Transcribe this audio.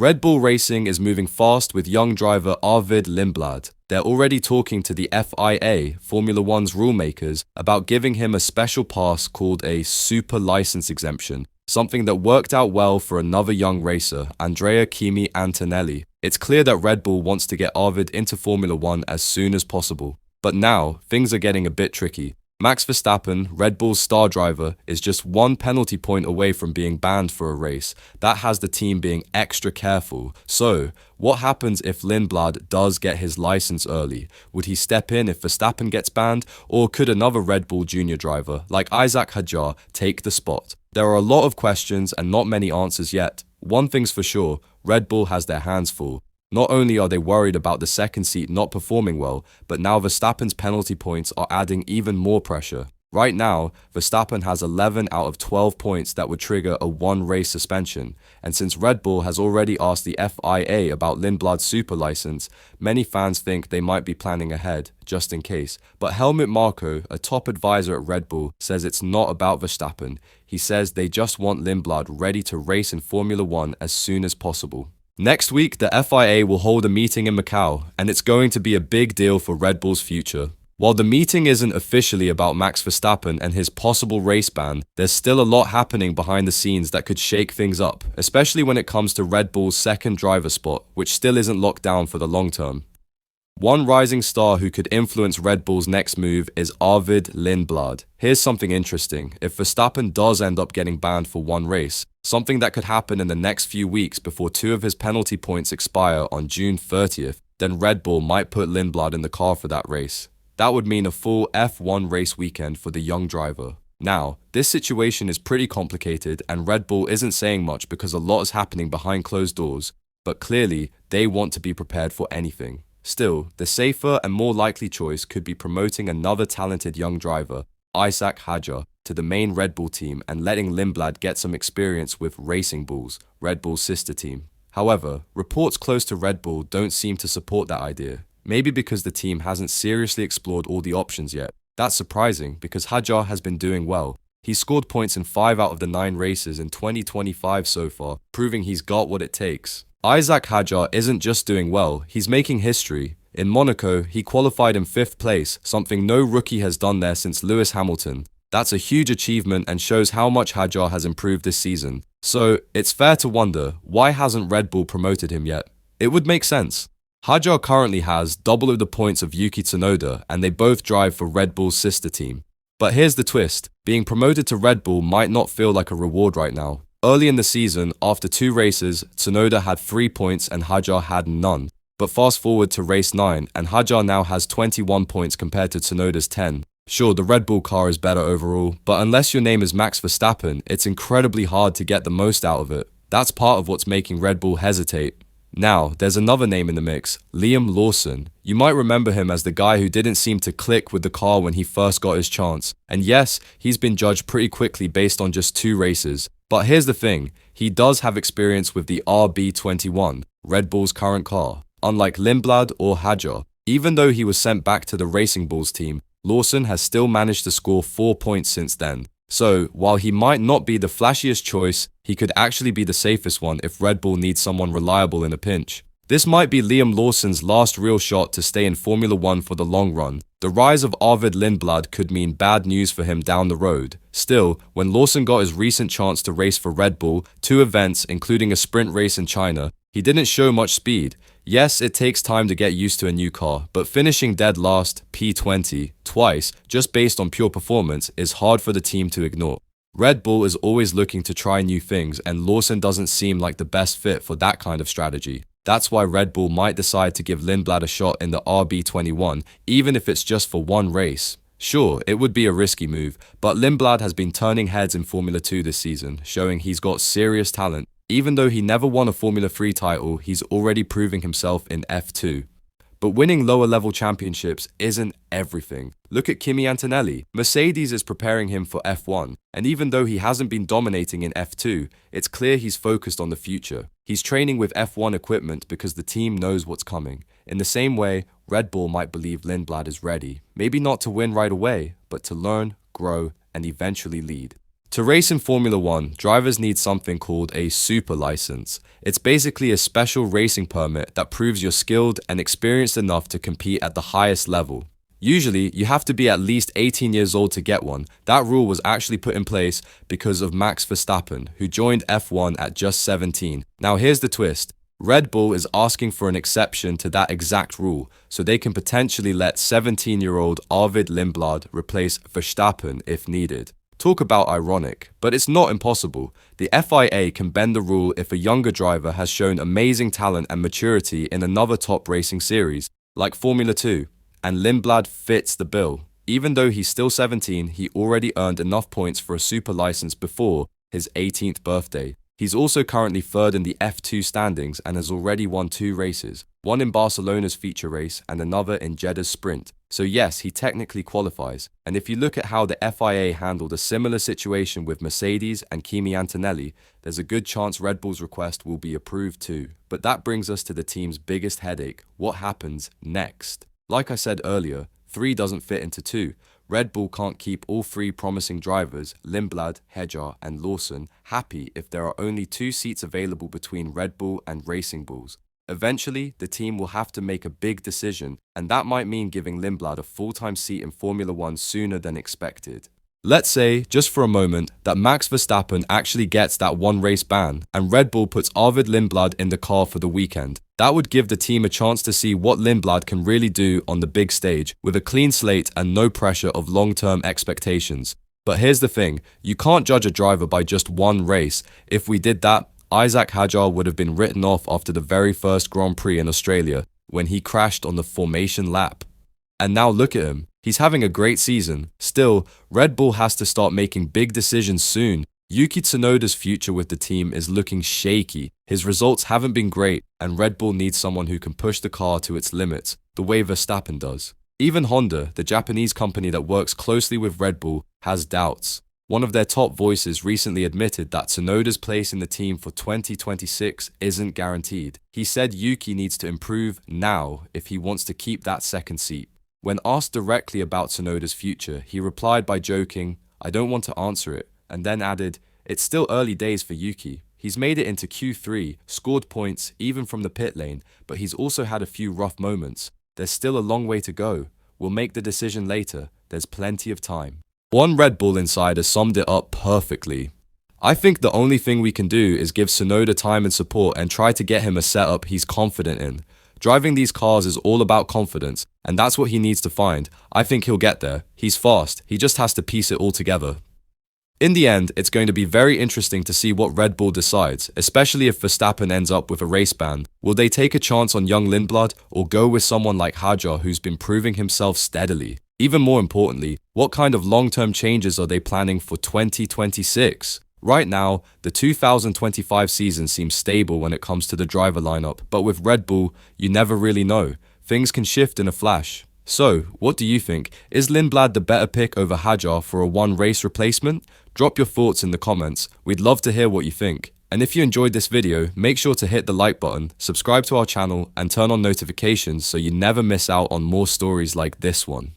Red Bull Racing is moving fast with young driver Arvid Lindblad. They're already talking to the FIA, Formula One's rulemakers, about giving him a special pass called a super license exemption, something that worked out well for another young racer, Andrea Kimi Antonelli. It's clear that Red Bull wants to get Arvid into Formula One as soon as possible. But now, things are getting a bit tricky. Max Verstappen, Red Bull's star driver, is just one penalty point away from being banned for a race. That has the team being extra careful. So, what happens if Lindblad does get his license early? Would he step in if Verstappen gets banned? Or could another Red Bull junior driver, like Isack Hadjar, take the spot? There are a lot of questions and not many answers yet. One thing's for sure, Red Bull has their hands full. Not only are they worried about the second seat not performing well, but now Verstappen's penalty points are adding even more pressure. Right now, Verstappen has 11 out of 12 points that would trigger a one-race suspension, and since Red Bull has already asked the FIA about Lindblad's super license, many fans think they might be planning ahead, just in case. But Helmut Marko, a top advisor at Red Bull, says it's not about Verstappen. He says they just want Lindblad ready to race in Formula One as soon as possible. Next week, the FIA will hold a meeting in Macau, and it's going to be a big deal for Red Bull's future. While the meeting isn't officially about Max Verstappen and his possible race ban, there's still a lot happening behind the scenes that could shake things up, especially when it comes to Red Bull's second driver spot, which still isn't locked down for the long term. One rising star who could influence Red Bull's next move is Arvid Lindblad. Here's something interesting. If Verstappen does end up getting banned for one race, something that could happen in the next few weeks before 2 of his penalty points expire on June 30th, then Red Bull might put Lindblad in the car for that race. That would mean a full F1 race weekend for the young driver. Now, this situation is pretty complicated and Red Bull isn't saying much because a lot is happening behind closed doors, but clearly they want to be prepared for anything. Still, the safer and more likely choice could be promoting another talented young driver, Isack Hadjar, to the main Red Bull team and letting Lindblad get some experience with Racing Bulls, Red Bull's sister team. However, reports close to Red Bull don't seem to support that idea. Maybe because the team hasn't seriously explored all the options yet. That's surprising because Hadjar has been doing well. He's scored points in 5 out of the 9 races in 2025 so far, proving he's got what it takes. Isack Hadjar isn't just doing well, he's making history. In Monaco, he qualified in 5th place, something no rookie has done there since Lewis Hamilton. That's a huge achievement and shows how much Hadjar has improved this season. So, it's fair to wonder, why hasn't Red Bull promoted him yet? It would make sense. Hadjar currently has double of the points of Yuki Tsunoda, and they both drive for Red Bull's sister team. But here's the twist, being promoted to Red Bull might not feel like a reward right now. Early in the season, after 2 races, Tsunoda had 3 points and Hadjar had none. But fast forward to race 9, and Hadjar now has 21 points compared to Tsunoda's 10. Sure, the Red Bull car is better overall, but unless your name is Max Verstappen, it's incredibly hard to get the most out of it. That's part of what's making Red Bull hesitate. Now, there's another name in the mix, Liam Lawson. You might remember him as the guy who didn't seem to click with the car when he first got his chance. And yes, he's been judged pretty quickly based on just 2 races. But here's the thing, he does have experience with the RB21, Red Bull's current car, unlike Lindblad or Hadjar. Even though he was sent back to the Racing Bulls team, Lawson has still managed to score 4 points since then. So, while he might not be the flashiest choice, he could actually be the safest one if Red Bull needs someone reliable in a pinch. This might be Liam Lawson's last real shot to stay in Formula One for the long run. The rise of Arvid Lindblad could mean bad news for him down the road. Still, when Lawson got his recent chance to race for Red Bull, 2 events including a sprint race in China, he didn't show much speed. Yes, it takes time to get used to a new car, but finishing dead last, P20, twice, just based on pure performance, is hard for the team to ignore. Red Bull is always looking to try new things, and Lawson doesn't seem like the best fit for that kind of strategy. That's why Red Bull might decide to give Lindblad a shot in the RB21, even if it's just for 1 race. Sure, it would be a risky move, but Lindblad has been turning heads in Formula 2 this season, showing he's got serious talent. Even though he never won a Formula 3 title, he's already proving himself in F2. But winning lower-level championships isn't everything. Look at Kimi Antonelli. Mercedes is preparing him for F1, and even though he hasn't been dominating in F2, it's clear he's focused on the future. He's training with F1 equipment because the team knows what's coming. In the same way, Red Bull might believe Lindblad is ready. Maybe not to win right away, but to learn, grow, and eventually lead. To race in Formula 1, drivers need something called a super license. It's basically a special racing permit that proves you're skilled and experienced enough to compete at the highest level. Usually, you have to be at least 18 years old to get one. That rule was actually put in place because of Max Verstappen, who joined F1 at just 17. Now here's the twist. Red Bull is asking for an exception to that exact rule, so they can potentially let 17-year-old Arvid Lindblad replace Verstappen if needed. Talk about ironic, but it's not impossible. The FIA can bend the rule if a younger driver has shown amazing talent and maturity in another top racing series, like Formula 2, and Lindblad fits the bill. Even though he's still 17, he already earned enough points for a super license before his 18th birthday. He's also currently third in the F2 standings and has already won 2 races, one in Barcelona's feature race and another in Jeddah's sprint. So yes, he technically qualifies. And if you look at how the FIA handled a similar situation with Mercedes and Kimi Antonelli, there's a good chance Red Bull's request will be approved too. But that brings us to the team's biggest headache: what happens next? Like I said earlier, 3 doesn't fit into 2. Red Bull can't keep all 3 promising drivers, Lindblad, Hadjar and Lawson, happy if there are only 2 seats available between Red Bull and Racing Bulls. Eventually, the team will have to make a big decision, and that might mean giving Lindblad a full-time seat in Formula 1 sooner than expected. Let's say, just for a moment, that Max Verstappen actually gets that 1 race ban, and Red Bull puts Arvid Lindblad in the car for the weekend. That would give the team a chance to see what Lindblad can really do on the big stage, with a clean slate and no pressure of long-term expectations. But here's the thing, you can't judge a driver by just 1 race. If we did that, Isack Hadjar would have been written off after the very first Grand Prix in Australia, when he crashed on the formation lap. And now look at him. He's having a great season. Still, Red Bull has to start making big decisions soon. Yuki Tsunoda's future with the team is looking shaky. His results haven't been great, and Red Bull needs someone who can push the car to its limits, the way Verstappen does. Even Honda, the Japanese company that works closely with Red Bull, has doubts. One of their top voices recently admitted that Tsunoda's place in the team for 2026 isn't guaranteed. He said Yuki needs to improve now if he wants to keep that second seat. When asked directly about Tsunoda's future, he replied by joking, "I don't want to answer it," and then added, "It's still early days for Yuki. He's made it into Q3, scored points even from the pit lane, but he's also had a few rough moments. There's still a long way to go. We'll make the decision later. There's plenty of time." One Red Bull insider summed it up perfectly. "I think the only thing we can do is give Tsunoda time and support and try to get him a setup he's confident in. Driving these cars is all about confidence, and that's what he needs to find. I think he'll get there. He's fast. He just has to piece it all together." In the end, it's going to be very interesting to see what Red Bull decides, especially if Verstappen ends up with a race ban. Will they take a chance on young Lindblad or go with someone like Hadjar who's been proving himself steadily? Even more importantly, what kind of long-term changes are they planning for 2026? Right now, the 2025 season seems stable when it comes to the driver lineup, but with Red Bull, you never really know. Things can shift in a flash. So, what do you think? Is Lindblad the better pick over Hadjar for a 1-race replacement? Drop your thoughts in the comments. We'd love to hear what you think. And if you enjoyed this video, make sure to hit the like button, subscribe to our channel, and turn on notifications so you never miss out on more stories like this one.